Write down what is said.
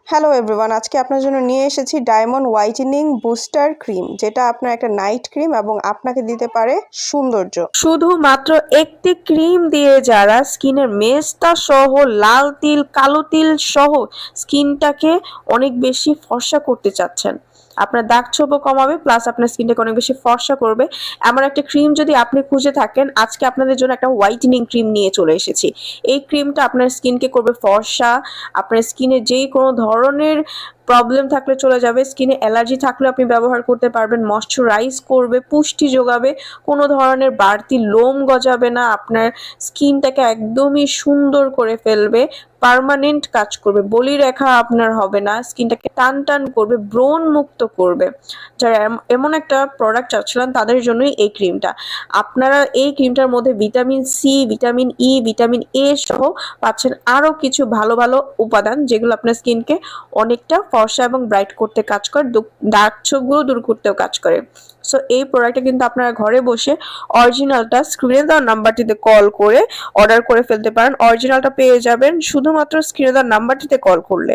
Hello everyone, আজকে আপনার জন্য নিয়ে এসেছি ডায়মন্ড হোয়াইটেনিং বুস্টার ক্রিম, যেটা আপনার একটা নাইট ক্রিম এবং আপনাকে দিতে পারে সৌন্দর্য। শুধুমাত্র একটি ক্রিম দিয়ে যারা স্কিনের মেস্তা সহ লাল তিল কালো তিল সহ স্কিনটাকে অনেক বেশি ফর্সা করতে চাচ্ছেন, আপনার দাগ ছোপও কমাবে প্লাস আপনার স্কিনটাকে অনেক বেশি ফর্সা করবে, এমন একটা ক্রিম যদি আপনি খুঁজে থাকেন, আজকে আপনাদের জন্য একটা হোয়াইটেনিং ক্রিম নিয়ে চলে এসেছি। এই ক্রিমটা আপনার স্কিনকে করবে ফর্সা, আপনার স্কিনে যেই কোনো ধরনের প্রবলেম থাকলে চলে যাবে, স্কিনে অ্যালার্জি থাকলে আপনি ব্যবহার করতে পারবেন, ময়শ্চারাইজ করবে, পুষ্টি যোগাবে, কোনো ধরনের বাড়তি লোম গজাবে না, আপনার স্কিনটাকে একদমই সুন্দর করে ফেলবে, পার্মানেন্ট কাজ করবে, বলিরেখা আপনার হবে না, স্কিনটাকে টান টান করবে, ব্রণ মুক্ত করবে। যারা এমন একটা প্রোডাক্ট চাচ্ছিলেন তাদের জন্যই এই ক্রিমটা। আপনারা এই ক্রিমটার মধ্যে vitamin C, vitamin E, vitamin A সহ পাচ্ছেন আরও কিছু ভালো ভালো উপাদান, যেগুলো আপনার স্কিনকে অনেকটা ফর্সা এবং ব্রাইট করতে কাজ করে, দাগ ছোপগুলো দূর করতেও কাজ করে। সো এই প্রোডাক্টটা কিন্তু আপনারা ঘরে বসে অরিজিনালটা স্ক্রিনে দেওয়া নাম্বারটিতে কল করে অর্ডার করে ফেলতে পারেন। অরিজিনালটা পেয়ে যাবেন শুধুমাত্র স্ক্রিনে দেওয়া নাম্বারটিতে কল করলে।